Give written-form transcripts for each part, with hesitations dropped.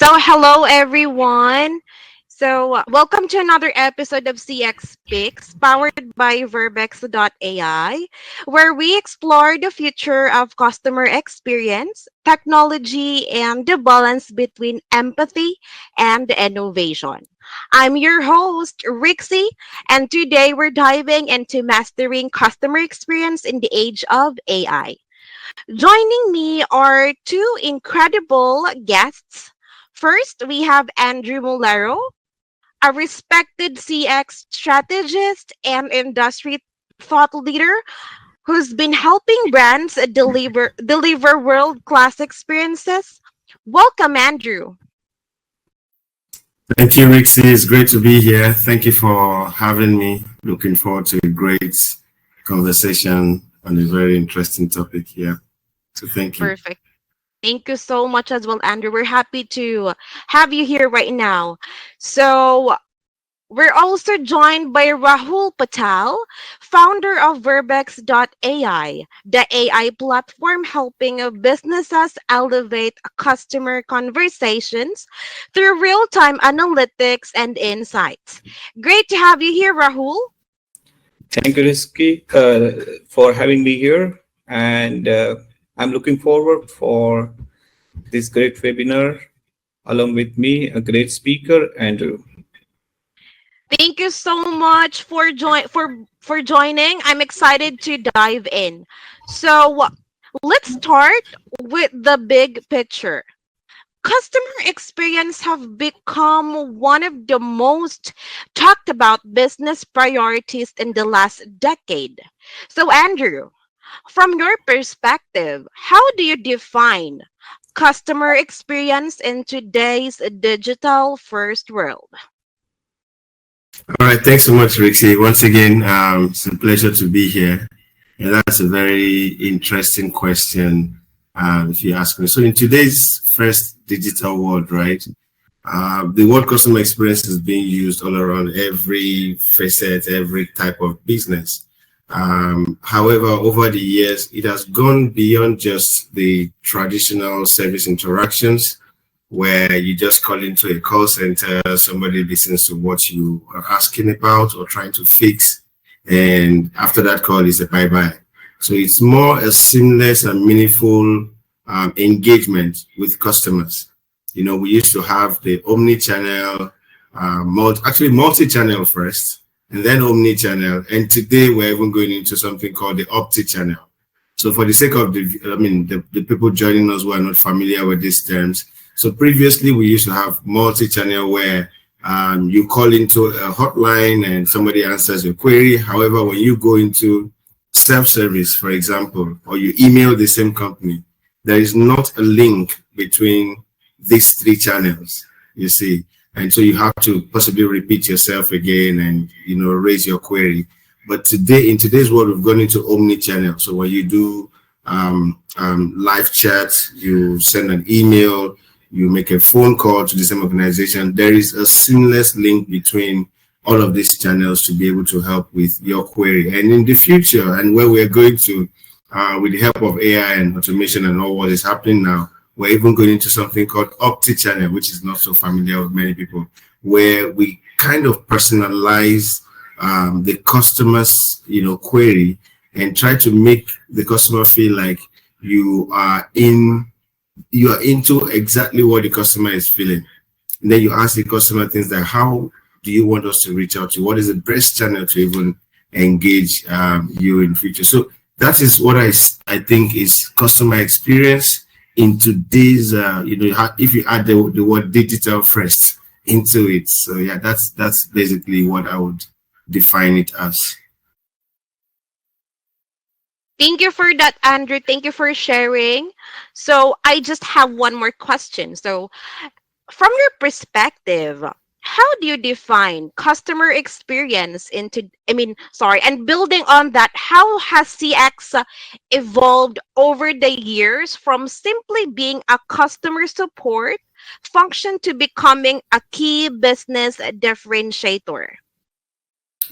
Hello everyone. Welcome to another episode of CX Picks powered by Verbix.ai, where we explore the future of customer experience, technology, and the balance between empathy and innovation. I'm your host, Rixie, and today we're diving into mastering customer experience in the age of AI. Joining me are two incredible guests. First, we have Andrew Mulero, a respected CX strategist and industry thought leader who's been helping brands deliver world-class experiences. Welcome, Andrew. Thank you, Rixie. It's great to be here. Thank you for having me. Looking forward to a great conversation on a very interesting topic here. So thank you. Perfect. Thank you so much as well, Andrew. We're happy to have you here right now. So, We're also joined by Rahul Patel, founder of Verbix.ai, the AI platform helping businesses elevate customer conversations through real-time analytics and insights. Great to have you here, Rahul. Thank you, Risky, for having me here. And I'm looking forward for this great webinar. Along with me, a great speaker, Andrew. Thank you so much for joining. I'm excited to dive in. So, let's start with the big picture. Customer experience have become one of the most talked about business priorities in the last decade. So, Andrew, from your perspective, how do you define customer experience in today's digital first world? All right. Thanks so much, Rixie. Once again, it's a pleasure to be here. And that's a very interesting question, if you ask me. So in today's first digital world, right, the word customer experience is being used all around every facet, every type of business. However, over the years, it has gone beyond just the traditional service interactions where you just call into a call center, somebody listens to what you are asking about or trying to fix, and after that call is a bye-bye. So it's more a seamless and meaningful engagement with customers. You know, we used to have the omni-channel, multi-channel first, and then omni-channel, and today we're even going into something called the opti-channel. So for the sake of the people joining us who are not familiar with these terms, so previously we used to have multi-channel where you call into a hotline and somebody answers your query. However, when you go into self-service, for example, or you email the same company, there is not a link between these three channels, you see. And so you have to possibly repeat yourself again and, you know, raise your query. But today, in today's world, we've gone into omni-channel. So when you do live chat, you send an email, you make a phone call to the same organization, there is a seamless link between all of these channels to be able to help with your query. And in the future, and where we're going to, with the help of AI and automation and all what is happening now, we're even going into something called opti-channel, which is not so familiar with many people, where we kind of personalize the customer's, you know, query and try to make the customer feel like you are into exactly what the customer is feeling. And then you ask the customer things like, how do you want us to reach out to you? What is the best channel to even engage you in future? So that is what I think is customer experience in today's, if you add the word digital first into it. So yeah, that's basically what I would define it as. Thank you for that, Andrew. Thank you for sharing. So I just have one more question. So from your perspective, how do you define customer experience and building on that, how has CX evolved over the years from simply being a customer support function to becoming a key business differentiator?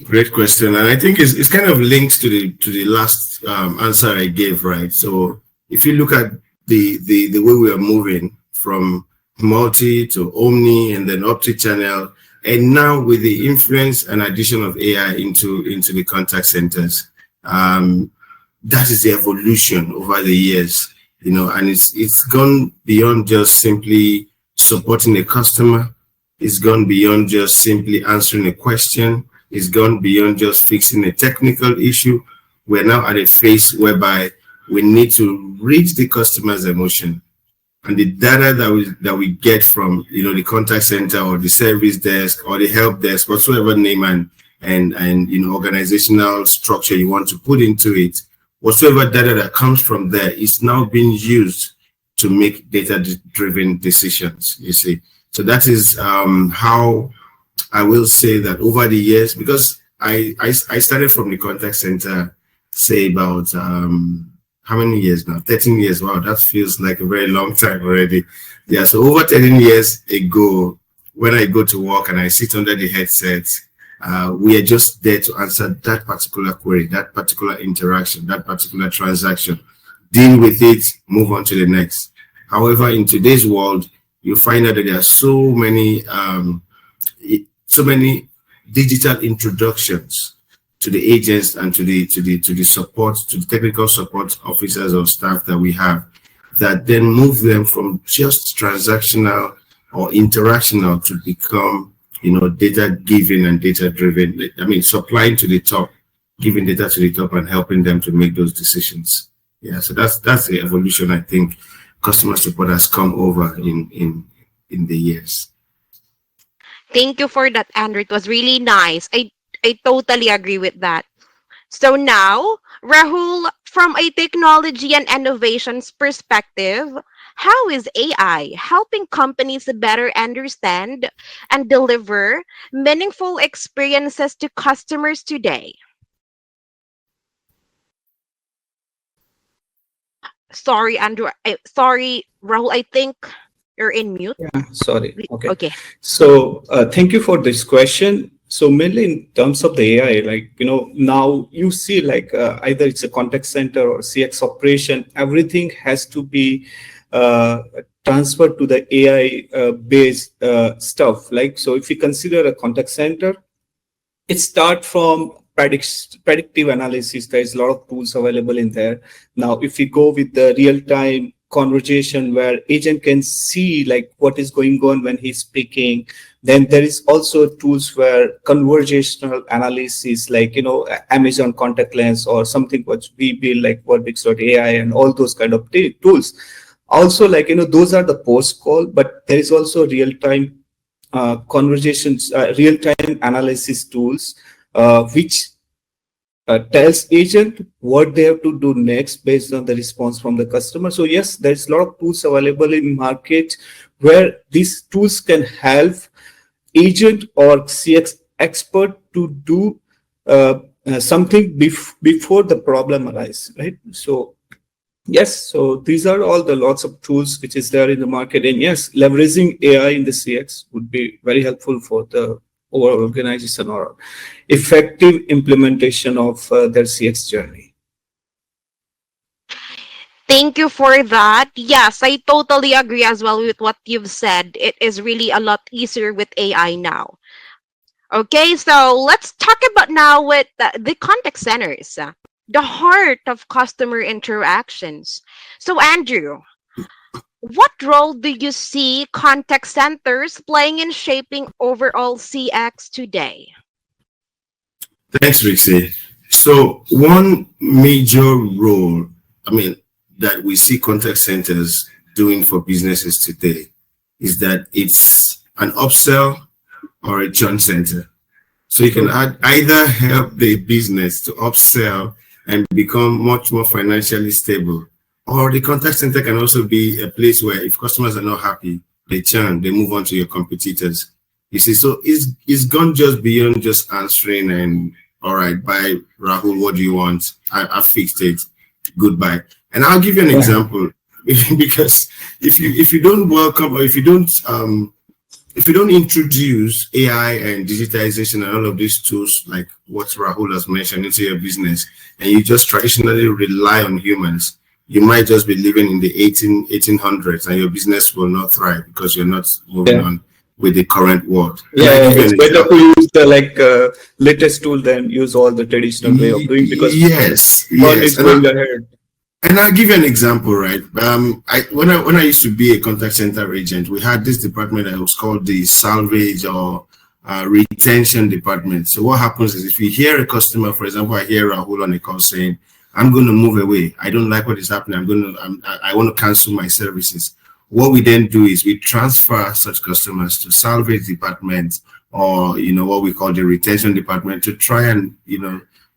Great question, and I think it's kind of linked to the last answer I gave, right? So if you look at the way we are moving from multi to omni, and then opti-channel. And now with the influence and addition of AI into the contact centers, that is the evolution over the years, you know, and it's gone beyond just simply supporting a customer. It's gone beyond just simply answering a question. It's gone beyond just fixing a technical issue. We're now at a phase whereby we need to read the customer's emotion, and the data that we get from, you know, the contact center or the service desk or the help desk, whatsoever name and you know, organizational structure you want to put into it, whatsoever data that comes from there is now being used to make data-driven decisions, you see. So that is how I will say that over the years, because I started from the contact center, say about how many years now? 13 years. Wow, that feels like a very long time already. Yeah, so over 13 years ago, when I go to work and I sit under the headset, we are just there to answer that particular query, that particular interaction, that particular transaction, deal with it, move on to the next. However, in today's world, you find out that there are so many digital introductions to the agents and to the support, to the technical support officers or staff that we have, that then move them from just transactional or interactional to become, you know, data giving and data driven. I mean, supplying to the top, giving data to the top and helping them to make those decisions. Yeah, so that's the evolution I think customer support has come over in the years. Thank you for that, Andrew. It was really nice. I totally agree with that. So now, Rahul, from a technology and innovations perspective, how is AI helping companies better understand and deliver meaningful experiences to customers today? Sorry, Andrew. Sorry, Rahul. I think you're in mute. Yeah, sorry. Okay. Okay. So thank you for this question. So mainly in terms of the AI, like, you know, now you see like either it's a contact center or CX operation, everything has to be transferred to the AI based stuff. Like, so if you consider a contact center, it starts from predictive analysis. There's a lot of tools available in there. Now, if we go with the real-time conversation where agent can see like what is going on when he's speaking, then there is also tools where conversational analysis, like, you know, Amazon contact lens or something what we build like Verbix.ai and all those kind of tools. Also, like, you know, those are the post call, but there is also real-time conversations, real-time analysis tools, which tells agent what they have to do next based on the response from the customer. So yes, there's a lot of tools available in market where these tools can help agent or CX expert to do something before the problem arises, right? So yes, so these are all the lots of tools which is there in the market, and yes, leveraging AI in the CX would be very helpful for the overall organization or effective implementation of their CX journey. Thank you for that. Yes, I totally agree as well with what you've said. It is really a lot easier with AI now. Okay, so let's talk about now with the contact centers, the heart of customer interactions. So, Andrew, what role do you see contact centers playing in shaping overall CX today? Thanks, Rixie. So one major role, I mean, that we see contact centers doing for businesses today is that it's an upsell or a churn center. So you can either help the business to upsell and become much more financially stable, or the contact center can also be a place where if customers are not happy, they churn, they move on to your competitors. You see, so it's gone just beyond just answering and, all right, bye, Rahul, what do you want? I fixed it, goodbye. And I'll give you an example, because if you don't welcome, or if you don't introduce AI and digitization and all of these tools, like what Rahul has mentioned, into your business, and you just traditionally rely on humans, you might just be living in the 1800s and your business will not thrive because you're not moving on with the current world. Yeah, it's better to use the latest tool than use all the traditional way of doing, because one is going ahead. And I'll give you an example, right? When I used to be a contact center agent, we had this department that was called the salvage or retention department. So what happens is, if you hear a customer, for example, I hear Rahul on the call saying, "I'm going to move away. I don't like what is happening. I want to cancel my services." What we then do is we transfer such customers to salvage department, or what we call the retention department, to try and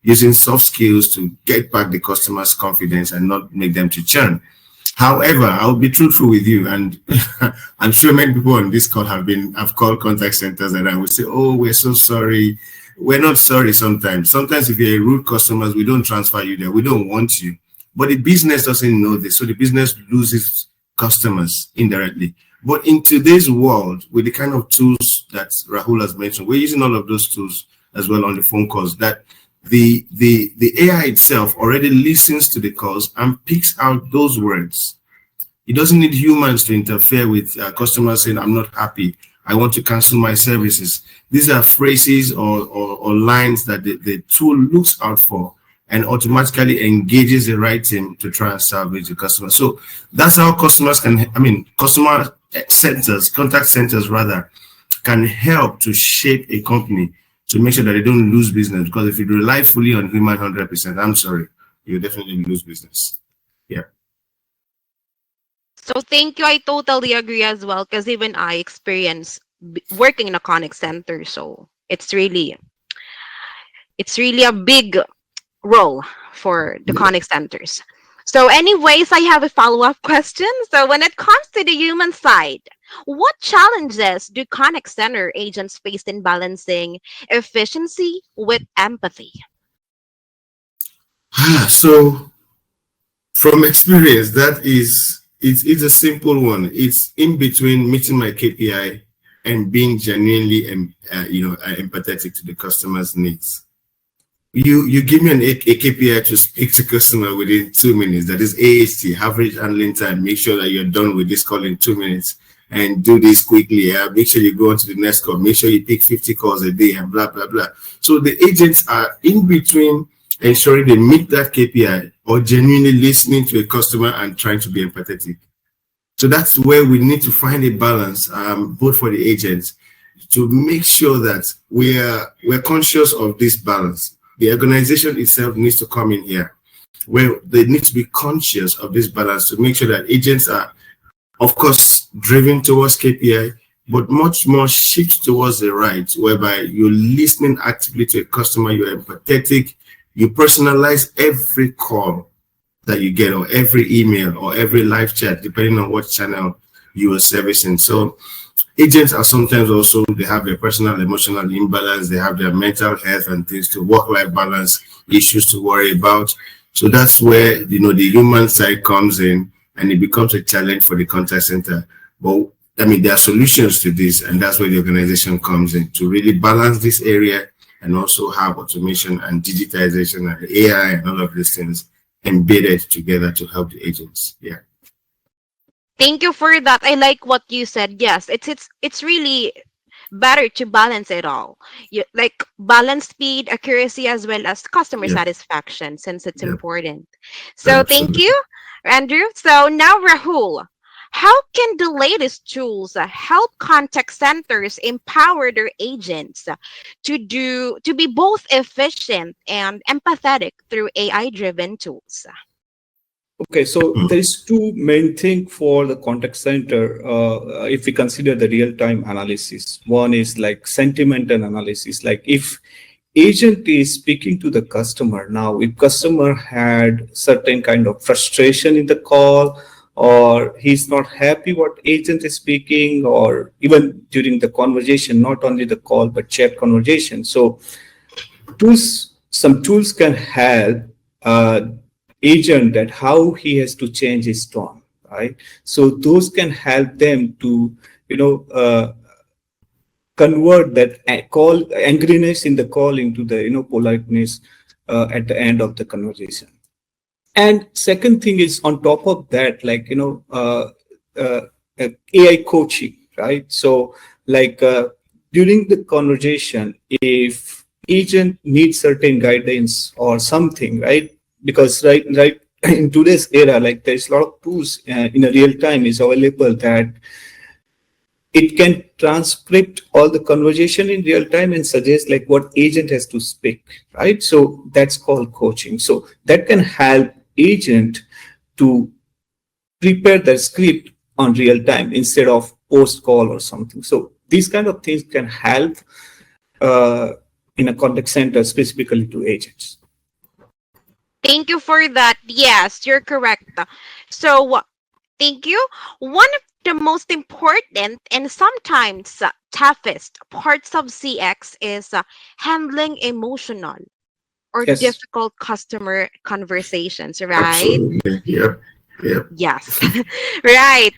using soft skills to get back the customer's confidence and not make them to churn. However, I'll be truthful with you, and I'm sure many people on this call have called contact centers and I would say, "Oh, we're so sorry." We're not sorry sometimes. Sometimes if you're a rude customer, we don't transfer you there. We don't want you. But the business doesn't know this. So the business loses customers indirectly. But in today's world, with the kind of tools that Rahul has mentioned, we're using all of those tools as well on the phone calls, that the AI itself already listens to the calls and picks out those words. It doesn't need humans to interfere with customers saying, "I'm not happy. I want to cancel my services." These are phrases or lines that the tool looks out for and automatically engages the right team to try and salvage the customer. So that's how customers customer centers, contact centers rather, can help to shape a company to make sure that they don't lose business. Because if you rely fully on human 100%, I'm sorry, you definitely lose business. Yeah. So thank you. I totally agree as well, because even I experience working in a contact center. So it's really a big role for the contact centers. So anyways, I have a follow-up question. So when it comes to the human side, what challenges do contact center agents face in balancing efficiency with empathy? So from experience, it's a simple one. It's in between meeting my KPI and being genuinely empathetic to the customer's needs. You give me a KPI to speak to customer within 2 minutes. That is AHT, average handling time. Make sure that you're done with this call in 2 minutes and do this quickly. Make sure you go on to the next call. Make sure you pick 50 calls a day and blah, blah, blah. So the agents are in between ensuring they meet that KPI or genuinely listening to a customer and trying to be empathetic. So that's where we need to find a balance, both for the agents, to make sure that we're conscious of this balance. The organization itself needs to come in here, where they need to be conscious of this balance to make sure that agents are, of course, driven towards KPI, but much more shift towards the right, whereby you're listening actively to a customer, you're empathetic, you personalize every call that you get, or every email, or every live chat, depending on what channel you are servicing. So agents are sometimes also, they have their personal emotional imbalance, they have their mental health and things, to work-life balance issues to worry about. So that's where the human side comes in, and it becomes a challenge for the contact center. But there are solutions to this, and that's where the organization comes in to really balance this area, and also have automation and digitization and AI and all of these things embedded together to help the agents. Yeah. Thank you for that. I like what you said. Yes, it's really better to balance it all. You like balance speed, accuracy, as well as customer satisfaction, since it's important. So thank you, Andrew. So now, Rahul, how can the latest tools help contact centers empower their agents to be both efficient and empathetic through AI-driven tools? Okay, so there is two main things for the contact center. If we consider the real-time analysis, one is like sentimental analysis. Like if agent is speaking to the customer, now if customer had certain kind of frustration in the call, or he's not happy what agent is speaking, or even during the conversation, not only the call but chat conversation. So some tools can help agent that how he has to change his tone, right? So those can help them to convert that call angriness in the call into the politeness at the end of the conversation. And second thing is on top of that, like, AI coaching, right? So like during the conversation, if agent needs certain guidance or something, right? Because right in today's era, like there's a lot of tools in a real time is available that it can transcript all the conversation in real time and suggest like what agent has to speak, right? So that's called coaching. So that can help agent to prepare the script on real time instead of post call or something. So these kind of things can help in a contact center specifically to agents. Thank you for that. Yes, you're correct. So, thank you. One of the most important and sometimes toughest parts of CX is handling emotional or Yes. difficult customer conversations, right? Absolutely. Yep. Yep. Yes, right.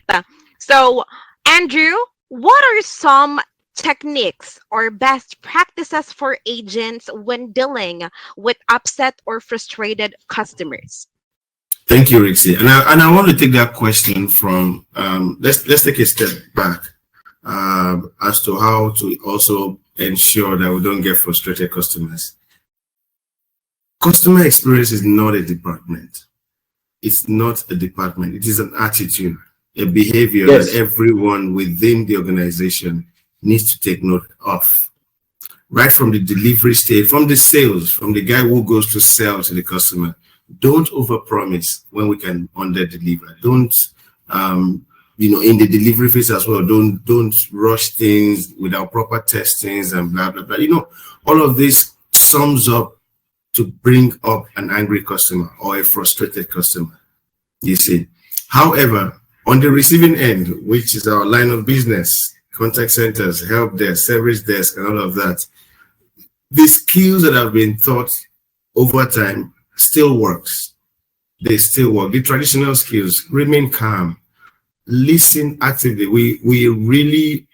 So, Andrew, what are some techniques or best practices for agents when dealing with upset or frustrated customers? Thank you, Rixie. And I want to take that question from let's take a step back as to how to also ensure that we don't get frustrated customers. Customer experience is not a department. It's not a department. It is an attitude, a behavior Yes. that everyone within the organization needs to take note of. Right from the delivery stage, from the sales, from the guy who goes to sell to the customer. Don't overpromise when we can under-deliver. Don't, in the delivery phase as well, don't rush things without proper testings and blah, blah, blah. All of this sums up to bring up an angry customer or a frustrated customer, you see. However, on the receiving end, which is our line of business, contact centers, help desk, service desk, and all of that, the skills that have been taught over time still works. They still work. The traditional skills: remain calm, listen actively. We really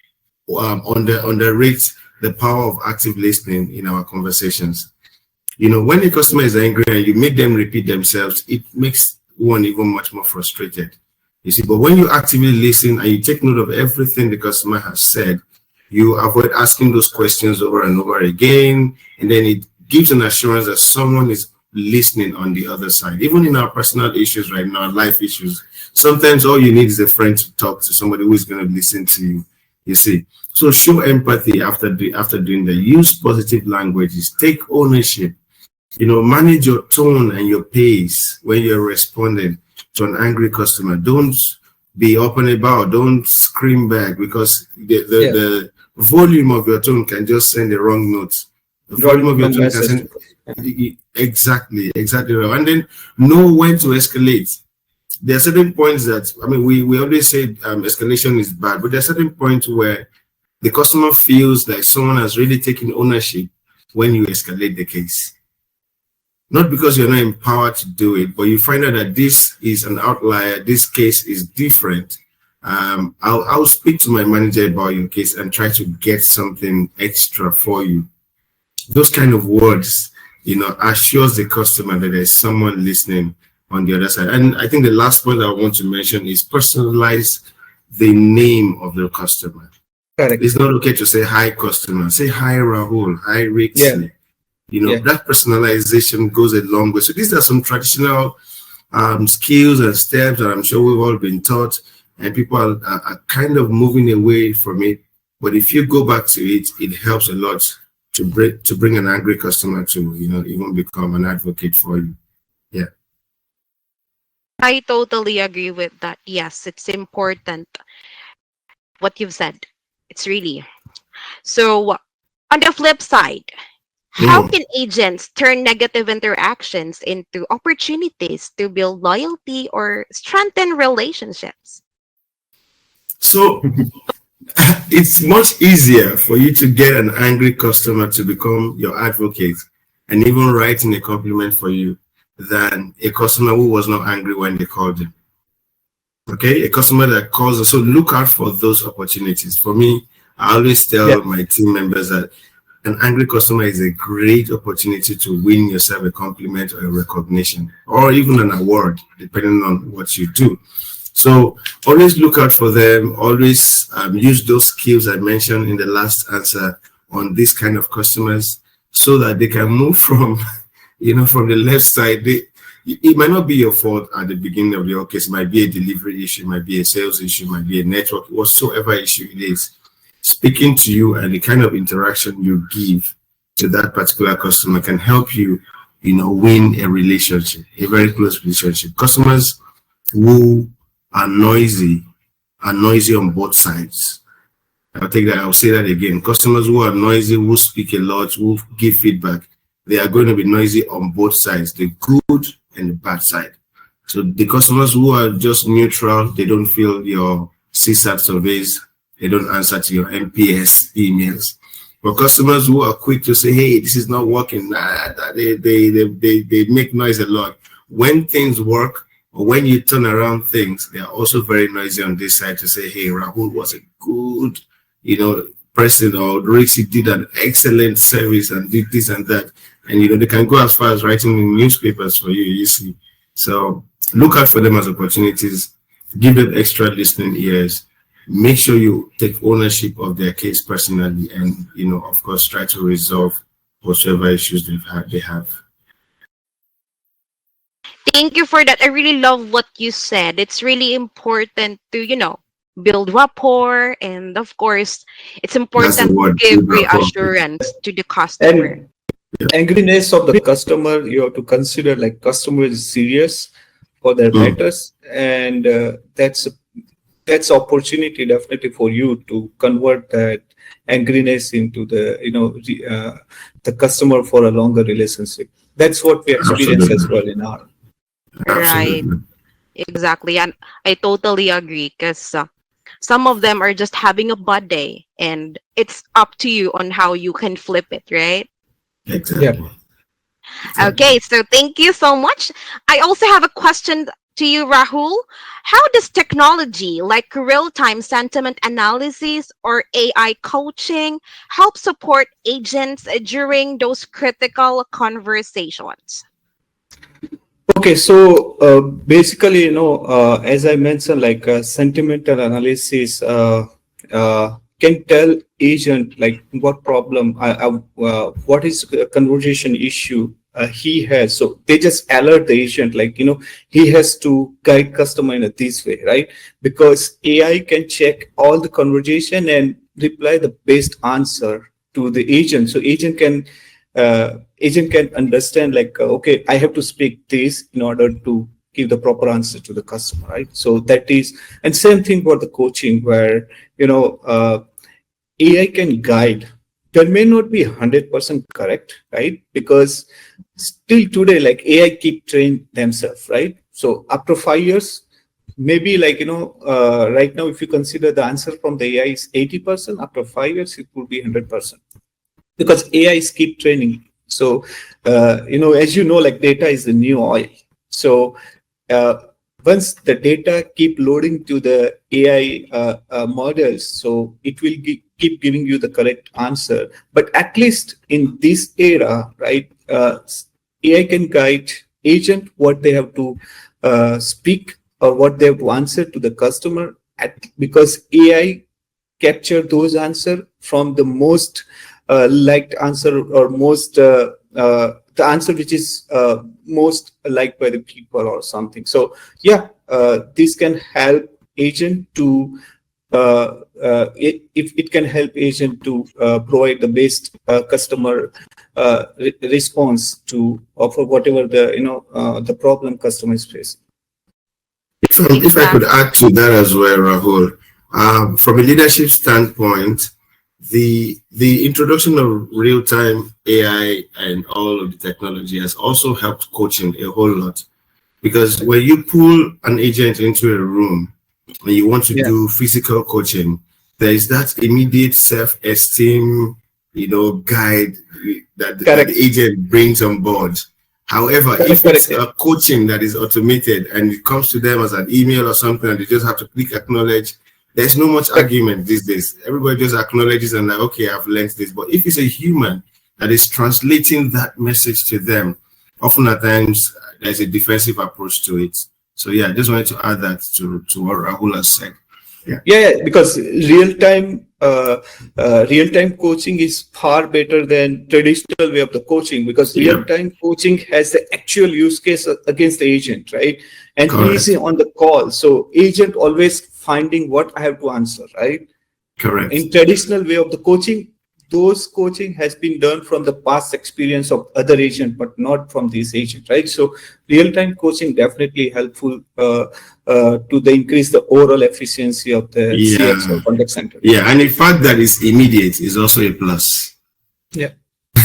underrate the power of active listening in our conversations. When a customer is angry and you make them repeat themselves, it makes one even much more frustrated. You see, but when you actively listen and you take note of everything the customer has said, you avoid asking those questions over and over again, and then it gives an assurance that someone is listening on the other side. Even in our personal issues right now, life issues, sometimes all you need is a friend to talk to, somebody who is going to listen to you, you see. So show empathy after doing that. Use positive languages. Take ownership. Manage your tone and your pace when you're responding to an angry customer. Don't be up and about. Don't scream back, because the volume of your tone can just send the wrong notes. The volume of your tone can send exactly right. And then know when to escalate. There are certain points that, we always say escalation is bad, but there are certain points where the customer feels like someone has really taken ownership when you escalate the case. Not because you're not empowered to do it, but you find out that this is an outlier, this case is different. I'll speak to my manager about your case and try to get something extra for you. Those kind of words, assures the customer that there's someone listening on the other side. And I think the last point I want to mention is personalize the name of the customer. Correct. It's not okay to say hi customer. Say hi Rahul, hi Rick. Yeah. That personalization goes a long way. So these are some traditional skills and steps that I'm sure we've all been taught, and people are kind of moving away from it. But if you go back to it, it helps a lot to bring an angry customer to even become an advocate for you. Yeah. I totally agree with that. Yes, it's important what you've said. It's really. So, on the flip side, how can agents turn negative interactions into opportunities to build loyalty or strengthen relationships? So it's much easier for you to get an angry customer to become your advocate and even writing a compliment for you than a customer who was not angry when they called him. Okay, a customer that calls us. So look out for those opportunities. For me, I always tell my team members that an angry customer is a great opportunity to win yourself a compliment or a recognition or even an award, depending on what you do. So always look out for them. Always use those skills I mentioned in the last answer on this kind of customers so that they can move from, from the left side. It might not be your fault at the beginning of your case. It might be a delivery issue, it might be a sales issue, it might be a network, whatsoever issue it is. Speaking to you and the kind of interaction you give to that particular customer can help you, win a relationship, a very close relationship. Customers who are noisy on both sides. I'll say that again. Customers who are noisy, who speak a lot, who give feedback, they are going to be noisy on both sides, the good and the bad side. So the customers who are just neutral, they don't fill your CSAT surveys, they don't answer to your NPS emails. But customers who are quick to say, hey, this is not working, they make noise a lot. When things work, or when you turn around things, they are also very noisy on this side to say, hey, Rahul was a good, person, or Rixie did an excellent service and did this and that. And, they can go as far as writing in newspapers for you, you see. So look out for them as opportunities, give them extra listening ears, make sure you take ownership of their case personally, and, of course, try to resolve whatever issues they have. Thank you for that. I really love what you said. It's really important to, build rapport. And of course, it's important to give reassurance to the customer. And angriness of the customer, you have to consider like customer is serious for their matters. And that's opportunity definitely for you to convert that angriness into the customer for a longer relationship. That's what we experience as well in our. Right. Exactly. And I totally agree, because some of them are just having a bad day, and it's up to you on how you can flip it, right? Exactly. Yeah. Okay, so thank you so much. I also have a question to you, Rahul. How does technology like real-time sentiment analysis or AI coaching help support agents during those critical conversations? Okay, so basically, as I mentioned, like sentimental analysis can tell agent like what problem, what is a conversation issue he has. So they just alert the agent, like, he has to guide customer in this way, right? Because AI can check all the conversation and reply the best answer to the agent. So agent can understand like, okay, I have to speak this in order to give the proper answer to the customer, right? So that is, and same thing for the coaching, where AI can guide. That may not be 100% correct, right? Because still today, like AI keep train themselves, right? So after 5 years, maybe like, right now, if you consider the answer from the AI is 80%, after 5 years, it will be 100%. Because AI is keep training. So, as like data is the new oil. So once the data keep loading to the AI models, so it will keep giving you the correct answer. But at least in this era, right, AI can guide agent what they have to speak or what they have to answer to the customer, because AI capture those answers from the most liked answer, or most the answer which is most liked by the people or something. So yeah, this can help agent to if it can help agent to provide the best customer response to offer whatever the problem customer is facing. If I could add to that as well, Rahul, from a leadership standpoint, the introduction of real-time AI and all of the technology has also helped coaching a whole lot, because when you pull an agent into a room and you want to do physical coaching, there is that immediate self-esteem, guide that the agent brings on board. However, if it's a coaching that is automated and it comes to them as an email or something, and they just have to click acknowledge, There's no much argument these days. Everybody just acknowledges and like, okay, I've learned this. But if it's a human that is translating that message to them, often at times there's a defensive approach to it. So yeah, I just wanted to add that to what Rahul has said. Yeah, because real-time coaching is far better than traditional way of the coaching, because real-time coaching has the actual use case against the agent, right? And he's on the call, so agent always finding what I have to answer, right? Correct. In traditional way of the coaching, those coaching has been done from the past experience of other agent, but not from this agent, right? So real-time coaching definitely helpful to increase the overall efficiency of the CX or contact center. Yeah, and the fact that it's immediate is also a plus. Yeah.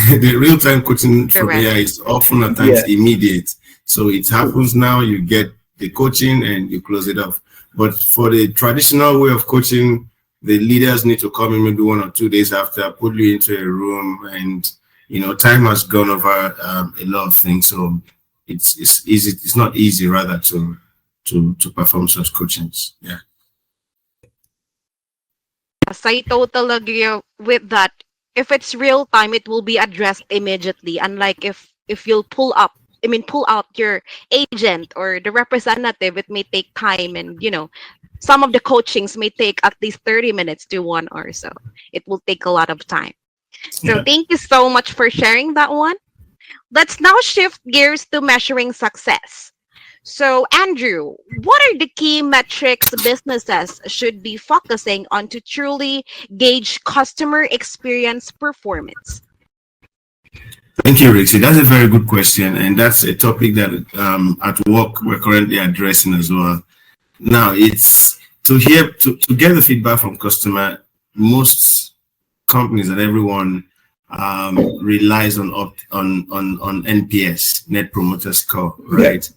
The real-time coaching from AI is often at times immediate. So it happens now, you get the coaching and you close it off. But for the traditional way of coaching, the leaders need to come in maybe 1 or 2 days after, put you into a room, and time has gone over a lot of things. So it's easy. It's not easy, rather, to perform such coachings. Yeah. Yes, I totally agree with that. If it's real time, it will be addressed immediately. Unlike if you'll pull out your agent or the representative, it may take time, and some of the coachings may take at least 30 minutes to 1 hour. So it will take a lot of time. So thank you so much for sharing that one. Let's now shift gears to measuring success. So Andrew, what are the key metrics businesses should be focusing on to truly gauge customer experience performance? Thank you, Rixie. That's a very good question. And that's a topic that at work we're currently addressing as well. Now, it's to get the feedback from customer. Most companies and everyone relies on NPS, Net Promoter Score, right?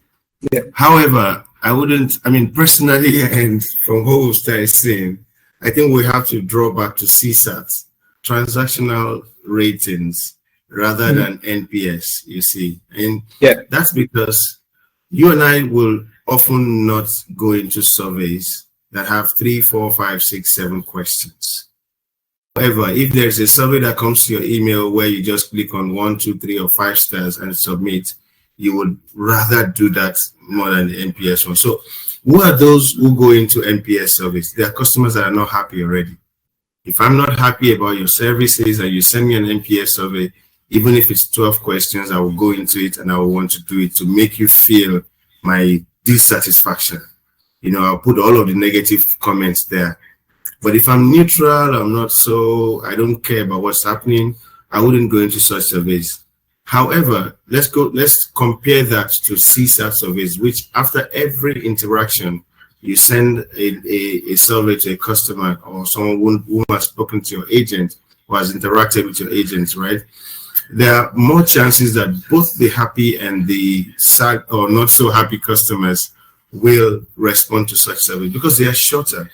Yeah. However, personally, and from what we've started saying, I think we have to draw back to CSAT, transactional ratings, rather than NPS, you see. And that's because you and I will often not go into surveys that have 3, 4, 5, 6, 7 questions. However, if there's a survey that comes to your email where you just click on 1, 2, 3, or 5 stars and submit, you would rather do that more than the NPS one. So who are those who go into NPS service? They are customers that are not happy already. If I'm not happy about your services and you send me an NPS survey, even if it's 12 questions, I will go into it and I will want to do it to make you feel my dissatisfaction. I'll put all of the negative comments there. But if I'm neutral, I don't care about what's happening, I wouldn't go into such surveys. However, let's compare that to CSAT surveys, which after every interaction, you send a survey to a customer or someone who has spoken to your agent or has interacted with your agent, right? There are more chances that both the happy and the sad or not so happy customers will respond to such surveys because they are shorter.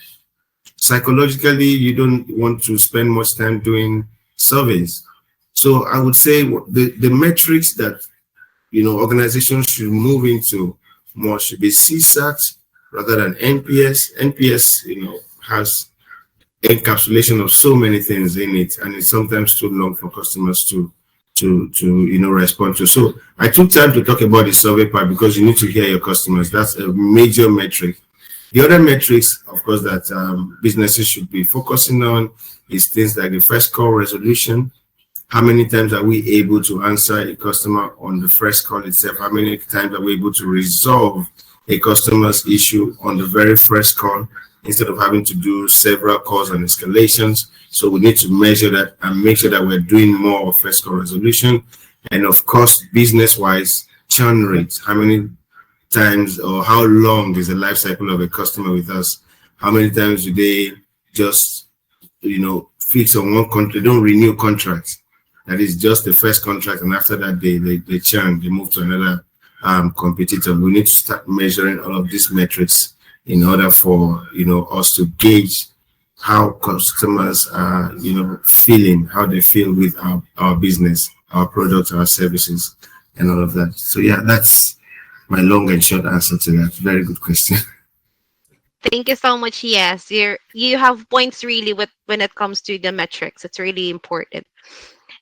Psychologically, you don't want to spend much time doing surveys. So I would say the metrics that organizations should move into more should be CSAT rather than NPS. NPS, has encapsulation of so many things in it, and it's sometimes too long for customers to respond to. So I took time to talk about the survey part because you need to hear your customers. That's a major metric. The other metrics, of course, that businesses should be focusing on is things like the first call resolution. How many times are we able to answer a customer on the first call itself? How many times are we able to resolve a customer's issue on the very first call instead of having to do several calls and escalations? So we need to measure that and make sure that we're doing more of first call resolution. And of course, business-wise, churn rates. How many times or how long is the life cycle of a customer with us? How many times do they just, fix on one contract, don't renew contracts? That is just the first contract, and after that they churn, they move to another competitor. We need to start measuring all of these metrics in order for us to gauge how customers are feeling, how they feel with our business, our products, our services, and all of that. So yeah, that's my long and short answer to that. Very good question. Thank you so much. Yes, you have points really with when it comes to the metrics. It's really important.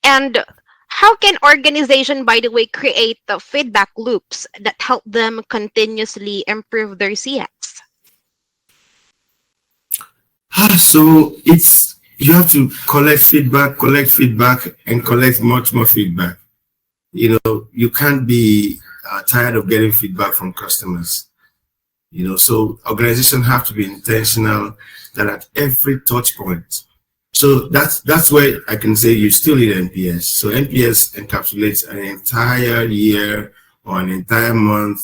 And how can organization, by the way, create the feedback loops that help them continuously improve their CX? So it's you have to collect feedback, and collect much more feedback. You can't be tired of getting feedback from customers. So organizations have to be intentional that at every touch point. So that's where I can say you still need NPS. So NPS encapsulates an entire year or an entire month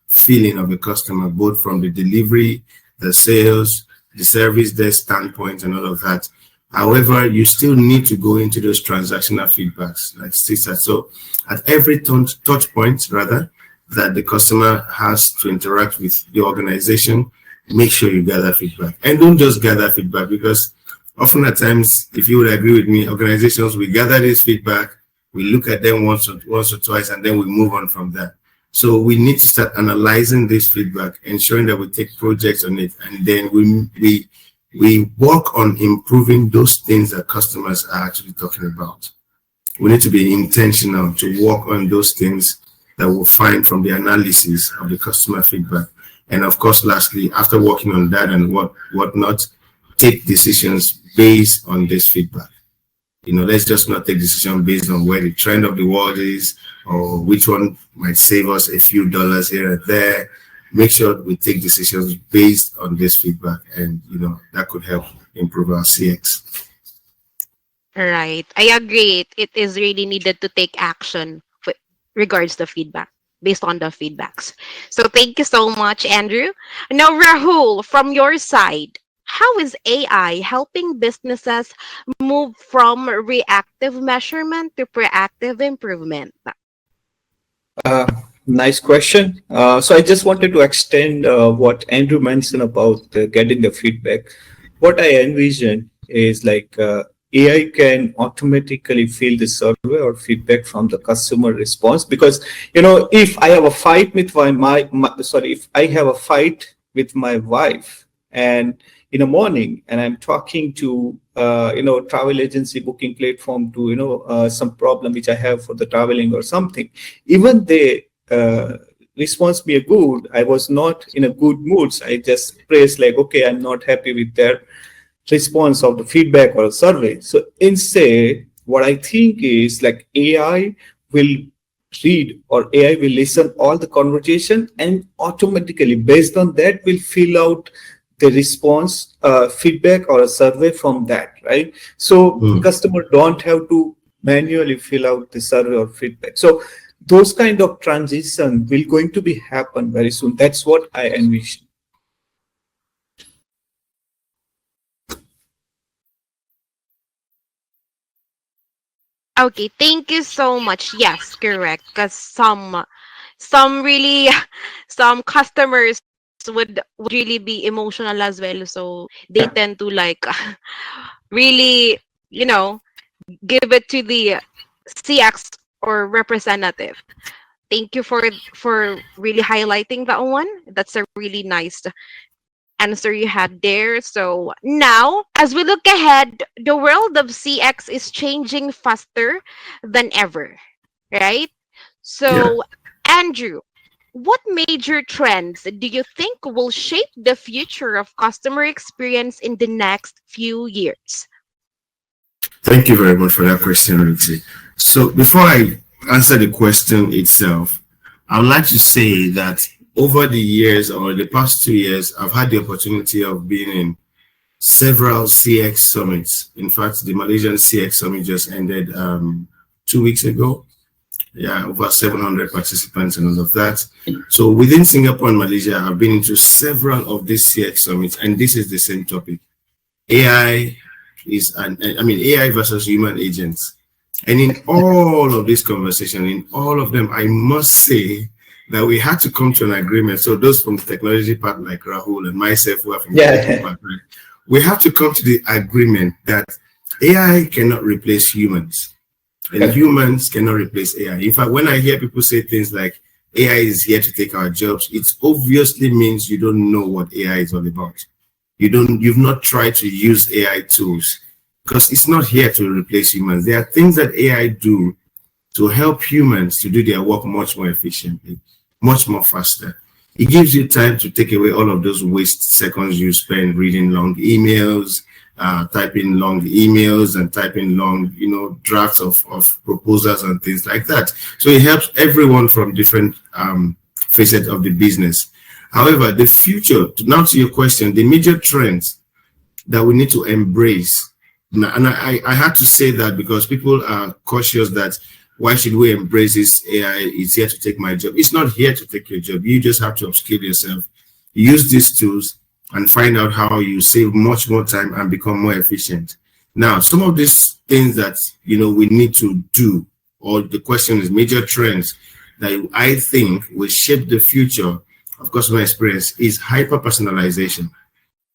feeling of a customer, both from the delivery, the sales, the service desk standpoint, and all of that. However, you still need to go into those transactional feedbacks, like Steve said. So at every touch point, rather, that the customer has to interact with the organization, make sure you gather feedback. And don't just gather feedback, because often at times, if you would agree with me, organizations, we gather this feedback, we look at them once or twice, and then we move on from that. So we need to start analyzing this feedback, ensuring that we take projects on it, and then we work on improving those things that customers are actually talking about. We need to be intentional to work on those things that we'll find from the analysis of the customer feedback. And of course, lastly, after working on that and whatnot, take decisions based on this feedback. Let's just not take decisions based on where the trend of the world is, or which one might save us a few dollars here and there. Make sure we take decisions based on this feedback, and that could help improve our CX. Right. I agree. It is really needed to take action with regards to feedback based on the feedbacks. So thank you so much, Andrew. Now, Rahul, from your side, how is AI helping businesses move from reactive measurement to proactive improvement? Uh, Nice question. So I just wanted to extend what Andrew mentioned about getting the feedback. What I envision is like AI can automatically fill the survey or feedback from the customer response, because if I have a fight with if I have a fight with my wife, and in the morning, and I'm talking to travel agency booking platform to some problem which I have for the traveling or something, even they response me a good, I was not in a good mood, so I just praise like, okay, I'm not happy with their response of the feedback or a survey. So instead, what I think is like AI will read, or AI will listen all the conversation, and automatically based on that will fill out the response feedback or a survey from that, right? So customer don't have to manually fill out the survey or feedback. So those kind of transition will going to be happen very soon. That's what I envision. Okay, thank you so much. Yes, correct. Because some really some customers would really be emotional as well. So they tend to like really, you know, give it to the CX or representative. Thank you for really highlighting that one. That's a really nice answer you had there. So now, as we look ahead, the world of CX is changing faster than ever, right? Yeah. So, Andrew, what major trends do you think will shape the future of customer experience in the next few years? Thank you very much for that question, Ruthie. So before I answer the question itself, I would like to say that over the years, or the past 2 years, I've had the opportunity of being in several CX summits. In fact, the Malaysian CX summit just ended 2 weeks ago. Yeah, over 700 participants and all of that. So within Singapore and Malaysia, I've been into several of these CX summits, and this is the same topic. AI AI versus human agents. And in all of this conversation, in all of them, I must say that we had to come to an agreement. So those from the technology part, like Rahul and myself, who are from the technology part, right? We have to come to the agreement that AI cannot replace humans, and humans cannot replace AI. In fact, when I hear people say things like AI is here to take our jobs, it obviously means you don't know what AI is all about. You've not tried to use AI tools, because it's not here to replace humans. There are things that AI do to help humans to do their work much more efficiently, much more faster. It gives you time to take away all of those waste seconds you spend reading long emails, typing long emails and typing long, drafts of proposals and things like that. So it helps everyone from different facets of the business. However, the future, now to your question, the major trends that we need to embrace, and I had to say that because people are cautious that why should we embrace this AI? It's here to take my job. It's not here to take your job. You just have to upskill yourself, use these tools, and find out how you save much more time and become more efficient. Now, some of these things that we need to do, or the question is major trends that I think will shape the future of customer experience, is hyper personalization.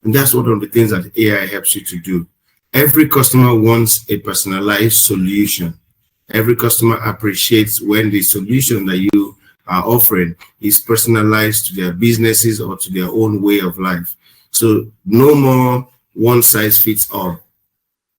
And that's one of the things that AI helps you to do. Every customer wants a personalized solution. Every customer appreciates when the solution that you are offering is personalized to their businesses or to their own way of life. So no more one size fits all.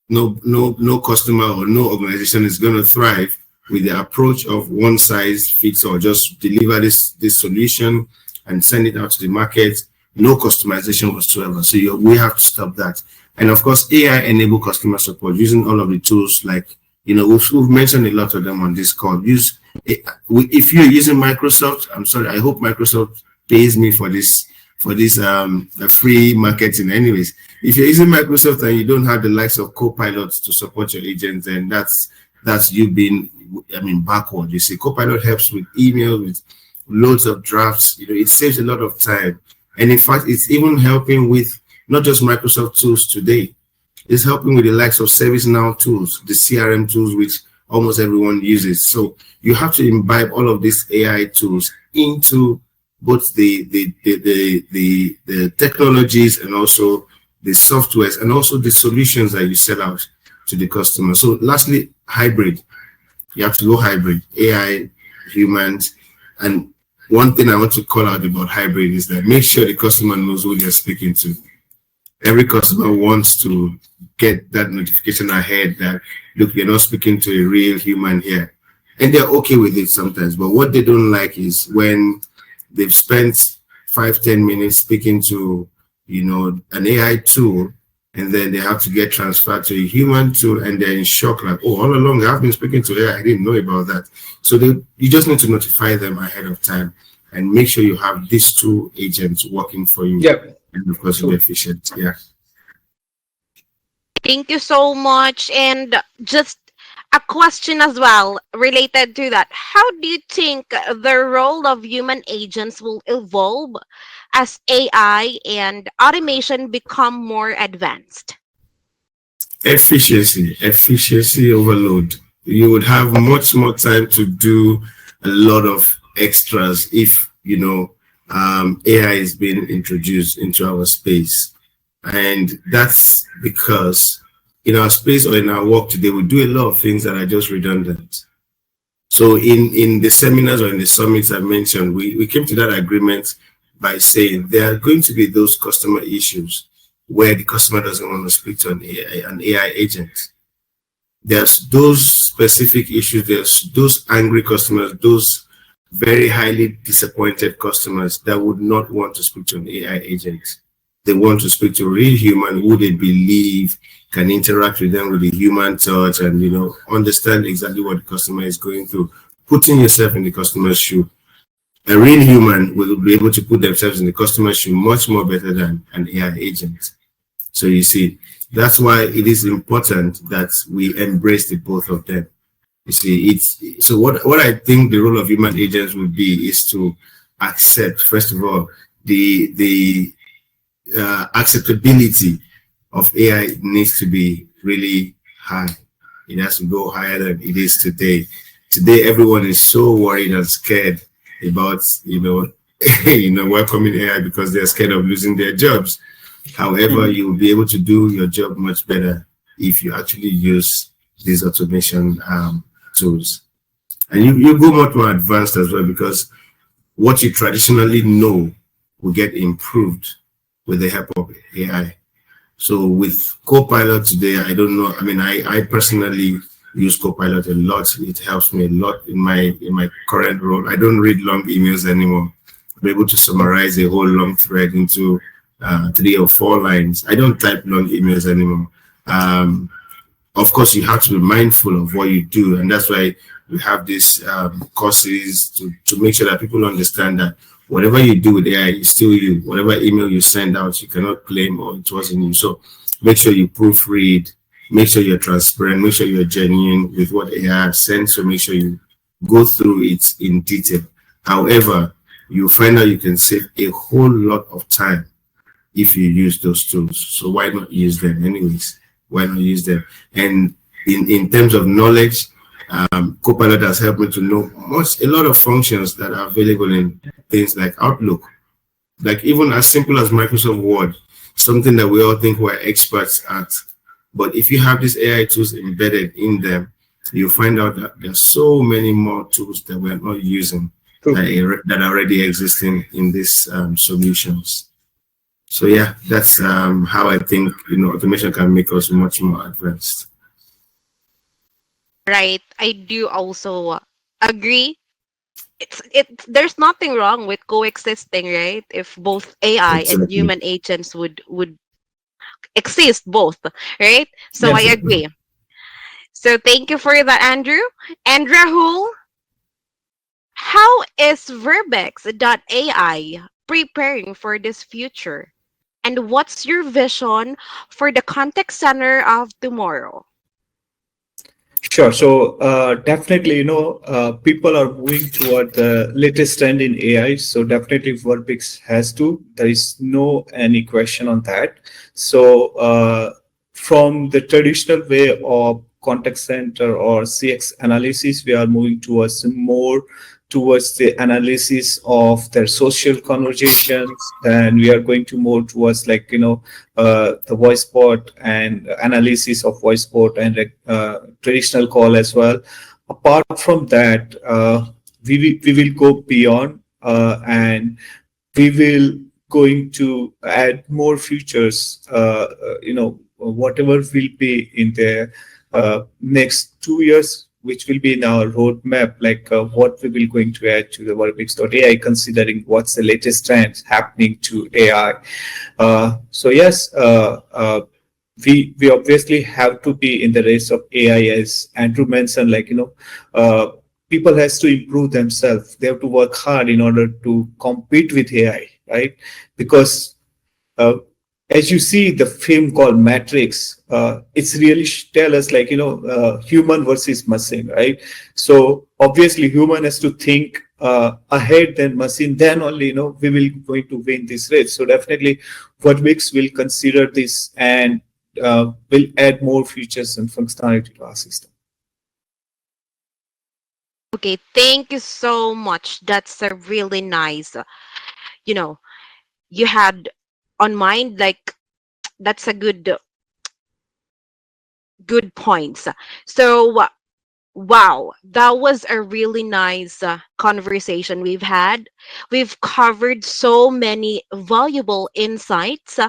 No customer or no organization is going to thrive with the approach of one size fits all. Just deliver this solution and send it out to the market. No customization whatsoever. So we have to stop that. And of course, AI enable customer support using all of the tools like, we've mentioned a lot of them on this call. If you're using Microsoft, I'm sorry, I hope Microsoft pays me for this free marketing. Anyways, if you're using Microsoft and you don't have the likes of Copilot to support your agents, then that's you being, backward. You see, Copilot helps with email, with loads of drafts. It saves a lot of time. And in fact, it's even helping with not just Microsoft tools today. It's helping with the likes of ServiceNow tools, the CRM tools, which almost everyone uses. So you have to imbibe all of these AI tools into both the technologies and also the softwares and also the solutions that you sell out to the customer. So lastly, hybrid. You have to go hybrid, AI, humans. And one thing I want to call out about hybrid is that make sure the customer knows who they're speaking to. Every customer wants to get that notification ahead that, look, you're not speaking to a real human here. And they're okay with it sometimes. But what they don't like is when they've spent 5-10 minutes speaking to, an AI tool, and then they have to get transferred to a human tool, and they're in shock, like, oh, all along I've been speaking to AI, I didn't know about that. So you just need to notify them ahead of time and make sure you have these two agents working for you. Yep. And of course, be efficient. Yeah. Thank you so much. And just a question as well related to that. How do you think the role of human agents will evolve as AI and automation become more advanced? Efficiency overload. You would have much more time to do a lot of extras if, AI is being introduced into our space. And that's because in our space or in our work today, we do a lot of things that are just redundant. So in the seminars or in the summits I mentioned, we came to that agreement by saying there are going to be those customer issues where the customer doesn't want to speak to an AI agent. There's those specific issues, there's those angry customers, those very highly disappointed customers that would not want to speak to an AI agent. They want to speak to a real human who they believe can interact with them with a human touch and, understand exactly what the customer is going through, putting yourself in the customer's shoe. A real human will be able to put themselves in the customer's shoe much more better than an AI agent. So you see, that's why it is important that we embrace the both of them. You see, so what I think the role of human agents would be is to accept, first of all, the acceptability of AI needs to be really high. It has to go higher than it is today. Today, everyone is so worried and scared about, welcoming AI because they're scared of losing their jobs. However, you will be able to do your job much better if you actually use these automation tools. And you go much more advanced as well, because what you traditionally know will get improved with the help of AI. So with Copilot today, I don't know. I mean, I personally use Copilot a lot. It helps me a lot in my current role. I don't read long emails anymore. I'm able to summarize a whole long thread into 3 or 4 lines. I don't type long emails anymore. Of course, you have to be mindful of what you do, and that's why we have these courses to make sure that people understand that whatever you do with AI is still you. Whatever email you send out, you cannot claim, or it wasn't you. So make sure you proofread, make sure you're transparent, make sure you're genuine with what AI has sent. So make sure you go through it in detail. However, you find out you can save a whole lot of time if you use those tools. So why not use them anyways? Why not use them? And in terms of knowledge, Copilot has helped me to know a lot of functions that are available in things like Outlook, like even as simple as Microsoft Word, something that we all think we're experts at. But if you have these AI tools embedded in them, you find out that there's so many more tools that we're not using that are already existing in these solutions. So yeah, that's how I think automation can make us much more advanced. Right. I do also agree. There's nothing wrong with coexisting, right? If both AI and Exactly. human agents would exist both, right? So I Yes. agree. So thank you for that, Andrew. And Rahul, how is Verbix.ai preparing for this future? And what's your vision for the contact center of tomorrow? Sure. So definitely, people are moving toward the latest trend in AI. So definitely, Verbix has to. There is no any question on that. So from the traditional way of contact center or CX analysis, we are moving towards more towards the analysis of their social conversations. Then we are going to more towards the voice bot and analysis of voice bot and traditional call as well. Apart from that, we will go beyond and we will going to add more features. Whatever will be in the next 2 years, which will be in our roadmap, like what we will going to add to the Verbix.ai, considering what's the latest trends happening to AI. So yes, we obviously have to be in the race of AI, as Andrew mentioned. People has to improve themselves. They have to work hard in order to compete with AI, right? Because as you see the film called Matrix, it's really tell us human versus machine, right? So obviously human has to think ahead than machine, then only we will going to win this race. So definitely Verbix will consider this and will add more features and functionality to our system. Okay, thank you so much. That's a really nice, you know, you had on mind, like that's a good points. So wow, that was a really nice conversation we've had. We've covered so many valuable insights.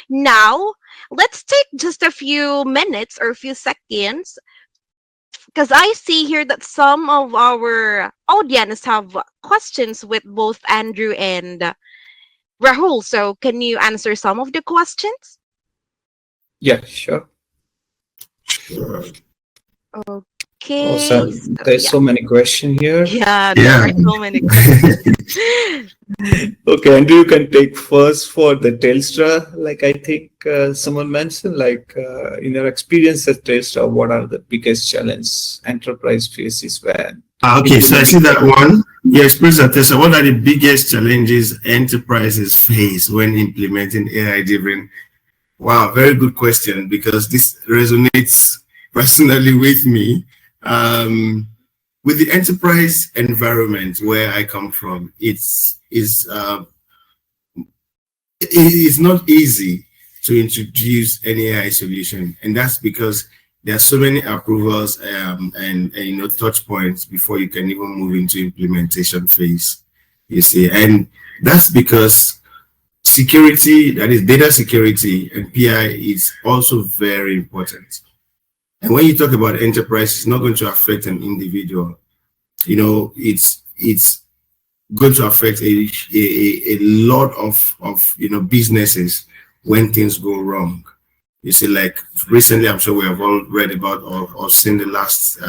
Now, let's take just a few minutes or a few seconds, because I see here that some of our audience have questions with both Andrew and Rahul. So, can you answer some of the questions? Yeah, sure. Sure. Oh, Okay, so so there's yeah. so many questions here. Yeah, there Yeah. are so many questions. Okay, Andrew, you can take first for the Telstra. Like I think someone mentioned, in your experience at Telstra, what are the biggest challenge enterprise faces when Okay, so I see implementing that AI? one. Your experience at Tesla, what are the biggest challenges enterprises face when implementing AI-driven? Wow, very good question, because this resonates personally with me. With the enterprise environment where I come from, it's not easy to introduce an AI solution, and that's because there are so many approvals and touch points before you can even move into implementation phase. you see, and that's because security, that is data security and PI, is also very important. And when you talk about enterprise, it's not going to affect an individual. You know, it's going to affect a lot of businesses when things go wrong. You see, like recently, I'm sure we have all read about or seen the last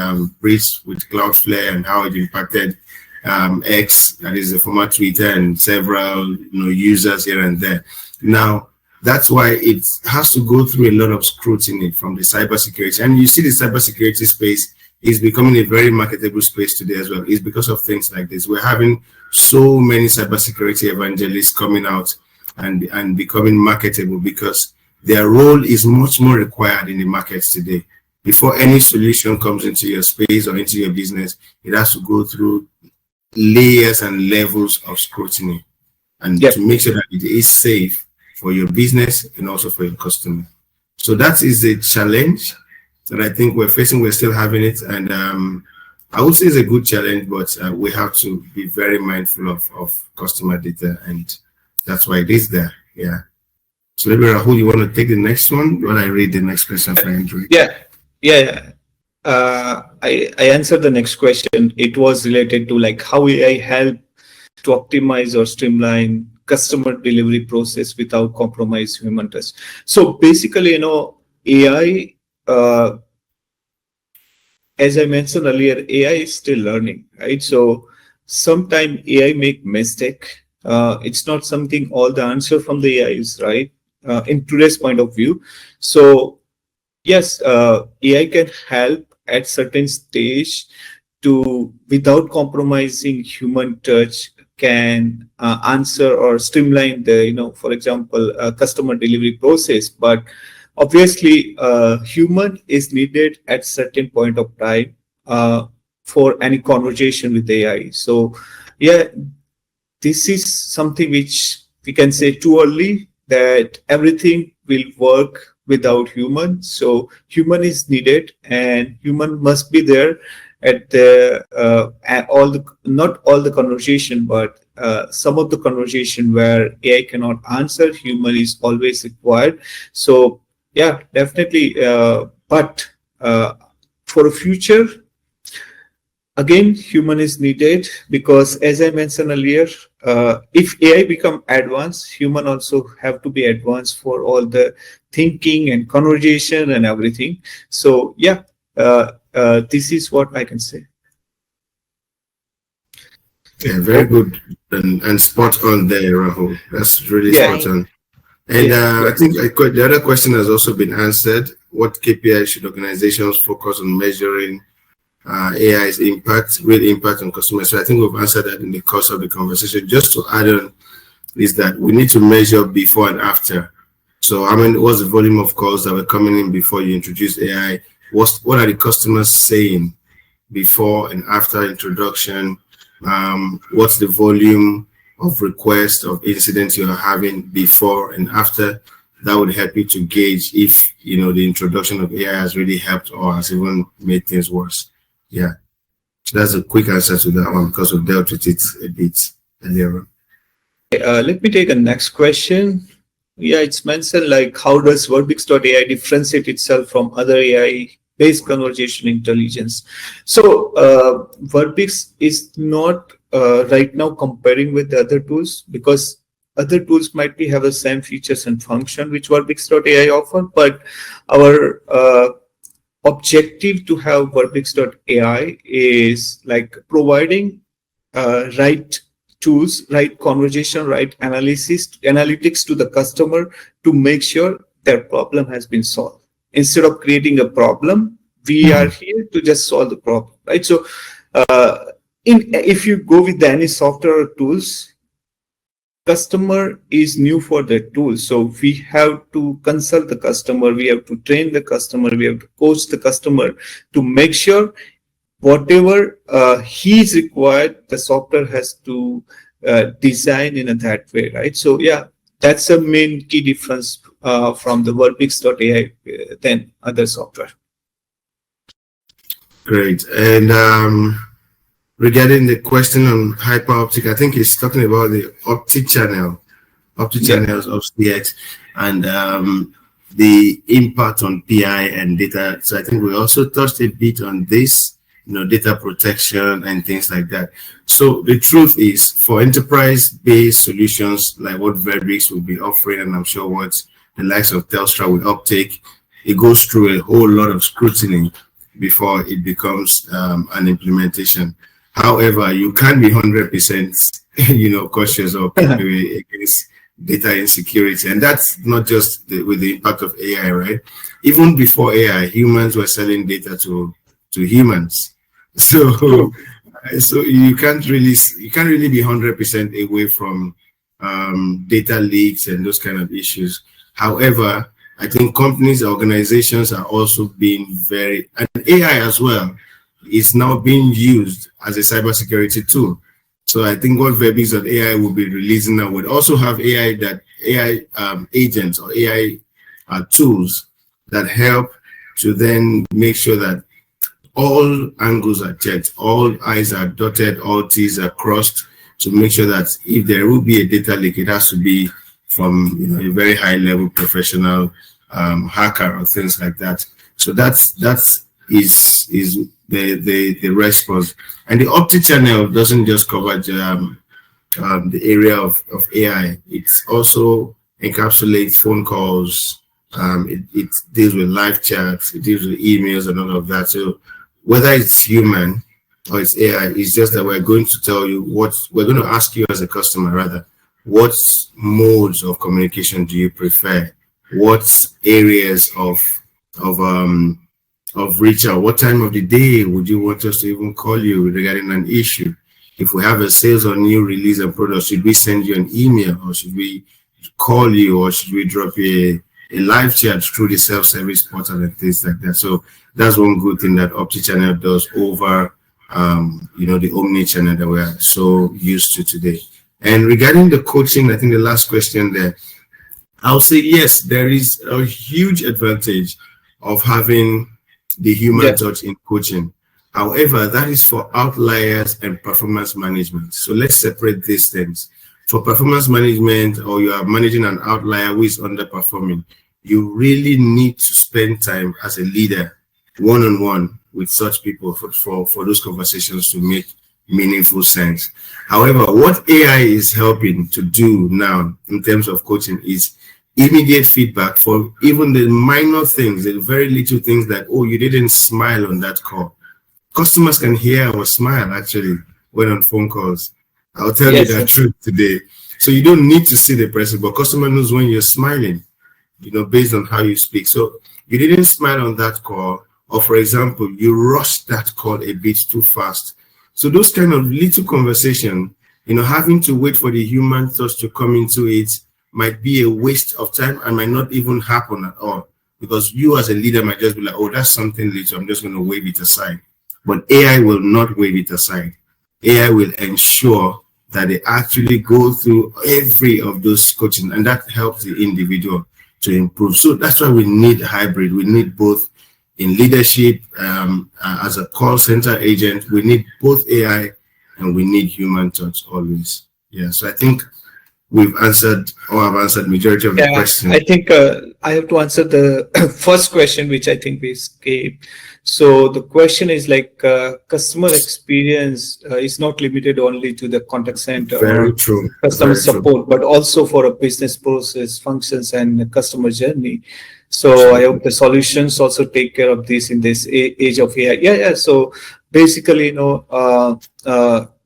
breach with Cloudflare and how it impacted X, that is the former Twitter, and several users here and there. Now, that's why it has to go through a lot of scrutiny from the cybersecurity. And you see the cybersecurity space is becoming a very marketable space today as well. It's because of things like this. We're having so many cybersecurity evangelists coming out and becoming marketable because their role is much more required in the markets today. Before any solution comes into your space or into your business, it has to go through layers and levels of scrutiny, and to make sure that it is safe for your business and also for your customer. So that is the challenge that I think we're facing. We're still having it, and I would say it's a good challenge, but we have to be very mindful of customer data, and that's why it is there. Yeah. So maybe Rahul, you want to take the next one while I read the next question for Andrew? Yeah. I answered the next question. It was related to like how AI help to optimize or streamline customer delivery process without compromise human touch. So basically, AI, as I mentioned earlier, AI is still learning, right? So sometimes AI make mistake. It's not something all the answer from the AI is right in today's point of view. So yes, AI can help at certain stage to, without compromising human touch, can answer or streamline the, for example, customer delivery process. But obviously, human is needed at certain point of time for any conversation with AI. So yeah, this is something which we can say too early that everything will work without human. So human is needed, and human must be there at the not all the conversation, but some of the conversation where AI cannot answer, human is always required. So yeah, definitely. But for the future, again, human is needed, because as I mentioned earlier, if AI become advanced, human also have to be advanced for all the thinking and conversation and everything. So yeah, this is what I can say. Yeah, very good and spot on there, Rahul. That's really spot on. And I think the other question has also been answered. What KPI should organizations focus on measuring AI's impact, real impact on customers? So I think we've answered that in the course of the conversation. Just to add on is that we need to measure before and after. So what's the volume of calls that were coming in before you introduced AI? What are the customers saying before and after introduction? What's the volume of requests of incidents you're having before and after? That would help you to gauge if the introduction of AI has really helped or has even made things worse. Yeah, so that's a quick answer to that one, because we've dealt with it a bit earlier. Let me take a next question. Yeah, it's mentioned like, how does Verbix.ai differentiate itself from other AI-based conversation intelligence? So Verbix is not right now comparing with the other tools, because other tools might be have the same features and function which Verbix.ai offer, but our objective to have Verbix.ai is like providing right tools, right conversation, right analytics to the customer to make sure their problem has been solved. Instead of creating a problem, we are here to just solve the problem, right? So if you go with any software or tools, customer is new for the tool, so we have to consult the customer, we have to train the customer, we have to coach the customer to make sure whatever he is required, the software has to design in that way, right? So yeah, that's a main key difference from the Verbix.ai than other software. Great. And regarding the question on hyperoptic, I think he's talking about the optic channels of CX and the impact on PI and data. So I think we also touched a bit on this, data protection and things like that. So the truth is, for enterprise-based solutions like what Verbix will be offering, and I'm sure what the likes of Telstra will uptake, it goes through a whole lot of scrutiny before it becomes an implementation. However, you can't be 100%, cautious or against data insecurity, and that's not just with the impact of AI, right? Even before AI, humans were selling data to humans, so you can't really be 100% away from data leaks and those kind of issues. However, I think companies, organizations are also being and AI as well is now being used as a cybersecurity tool. So I think what Verbix.ai will be releasing now would also have AI agents or AI tools that help to then make sure that all angles are checked, all I's are dotted, all T's are crossed, to make sure that if there will be a data leak, it has to be from a very high level professional hacker or things like that. So that is the response. And the optic channel doesn't just cover the area of AI. It also encapsulates phone calls. It deals with live chats. It deals with emails and all of that. So whether it's human or it's AI, it's just that we're going to tell you we're going to ask you as a customer, rather, what modes of communication do you prefer? What areas of reach out? What time of the day would you want us to even call you regarding an issue? If we have a sales or new release and product, should we send you an email, or should we call you, or should we drop you a live chat through the self-service portal and things like that? So that's one good thing that Opti-Channel does over the omni-channel that we're so used to today. And regarding the coaching, I think the last question there, I'll say yes, there is a huge advantage of having the human touch in coaching. However, that is for outliers and performance management. So let's separate these things. For performance management, or you are managing an outlier who is underperforming, you really need to spend time as a leader one-on-one with such people for those conversations to make meaningful sense. However, what AI is helping to do now in terms of coaching is immediate feedback for even the minor things, the very little things that, oh, you didn't smile on that call. Customers can hear our smile actually when on phone calls. I'll tell you that truth today. So you don't need to see the person, but customer knows when you're smiling, based on how you speak. So you didn't smile on that call, or for example, you rushed that call a bit too fast. So those kind of little conversation, having to wait for the human touch to come into it might be a waste of time and might not even happen at all, because you as a leader might just be like, oh, that's something little, I'm just going to wave it aside. But AI will not wave it aside. AI will ensure that they actually go through every of those coaching, and that helps the individual to improve. So that's why we need hybrid. We need both in leadership, as a call center agent. We need both AI and we need human touch always. Yeah, so I think we've answered, or I've answered majority of the questions. I think I have to answer the first question, which I think we escaped. So the question is like, customer experience is not limited only to the contact center Very or true. customer Very support, true. but also for a business process, functions, and customer journey. So I hope the solutions also take care of this in this age of AI. So basically,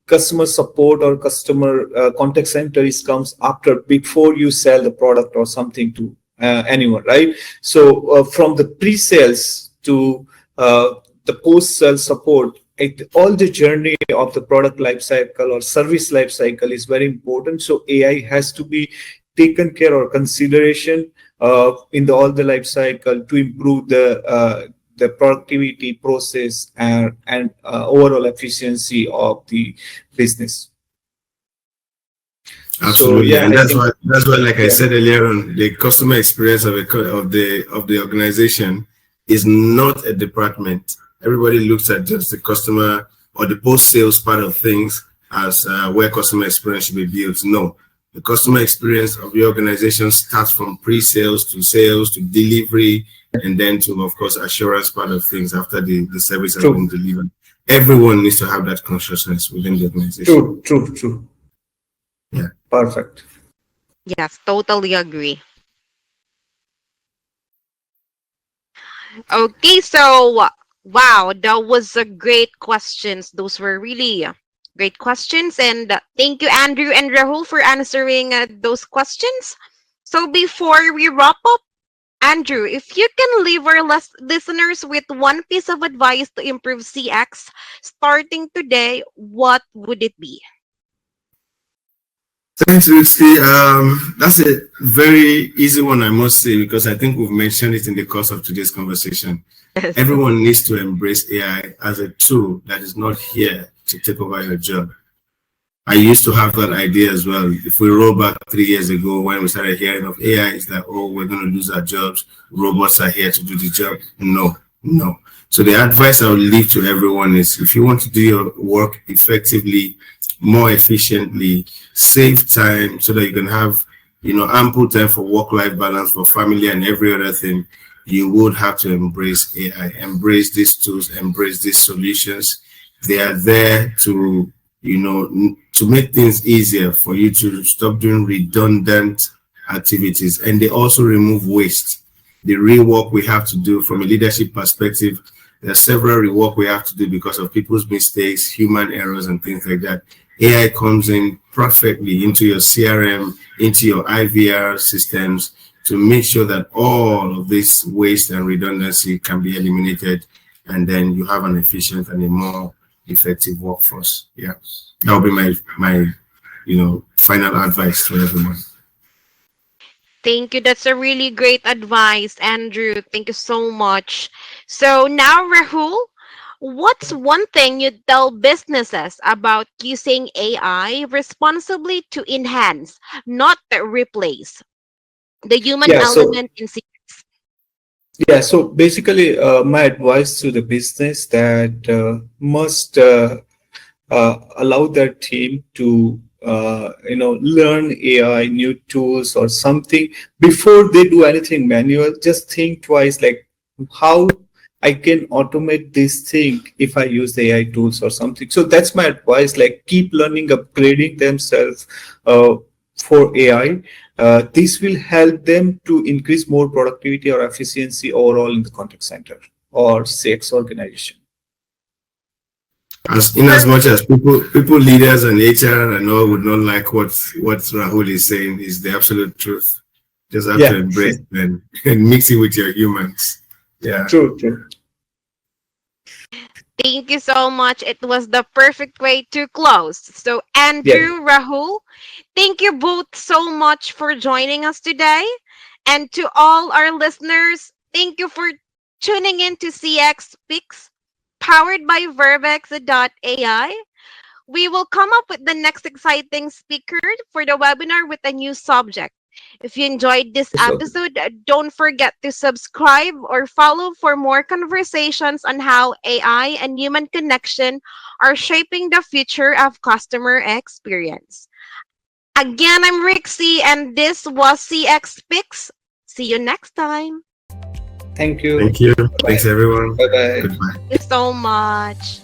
customer support or customer contact center comes before you sell the product or something to anyone, right? So from the pre-sales to the post-sale support, all the journey of the product lifecycle or service lifecycle is very important. So AI has to be taken care or consideration in all the lifecycle to improve the productivity process and overall efficiency of the business. Absolutely, so, and that's why, like I said earlier on, the customer experience of the organization is not a department. Everybody looks at just the customer or the post-sales part of things as where customer experience should be built. No, the customer experience of the organization starts from pre-sales to sales to delivery, and then to, of course, assurance part of things after the service has been delivered. Everyone needs to have that consciousness within the organization. True. Yeah. Perfect. Yes, totally agree. Okay, so wow, that was a great questions. Those were really great questions, and thank you, Andrew and Rahul, for answering those questions. So before we wrap up, Andrew, if you can leave our listeners with one piece of advice to improve CX starting today, what would it be? Thanks, Rutsky. That's a very easy one, I must say, because I think we've mentioned it in the course of today's conversation. Yes. Everyone needs to embrace AI as a tool that is not here to take over your job. I used to have that idea as well. If we roll back 3 years ago when we started hearing of AI, it's that, oh, we're going to lose our jobs. Robots are here to do the job. No. So the advice I would leave to everyone is, if you want to do your work effectively, more efficiently, save time so that you can have, ample time for work-life balance, for family and every other thing, you would have to embrace AI, embrace these tools, embrace these solutions. They are there to, to make things easier for you to stop doing redundant activities. And they also remove waste. The rework we have to do from a leadership perspective, there are several rework we have to do because of people's mistakes, human errors, and things like that. AI comes in perfectly into your CRM, into your IVR systems to make sure that all of this waste and redundancy can be eliminated, and then you have an efficient and a more effective workforce. Yeah, that would be my final advice to everyone. Thank you. That's a really great advice, Andrew. Thank you so much. So now, Rahul, what's one thing you'd tell businesses about using AI responsibly to enhance, not to replace, the human Yeah. element in CX? So basically, my advice to the business that must allow their team to learn AI, new tools or something before they do anything manual. Just think twice, like how I can automate this thing if I use the AI tools or something. So that's my advice. Like keep learning, upgrading themselves for AI. This will help them to increase more productivity or efficiency overall in the contact center or CX organization. As much as people leaders and HR and all would not like what Rahul is saying, is the absolute truth. Just have to embrace and mix it with your humans. Yeah. True. Thank you so much. It was the perfect way to close. So, Andrew, Rahul, thank you both so much for joining us today. And to all our listeners, thank you for tuning in to CX Picks, powered by Verbix.ai. We will come up with the next exciting speaker for the webinar with a new subject. If you enjoyed this episode, don't forget to subscribe or follow for more conversations on how AI and human connection are shaping the future of customer experience. Again, I'm Rixie, and this was CX Picks. See you next time. Thank you. Thank you. Thanks, everyone. Bye-bye. Goodbye. Thank you so much.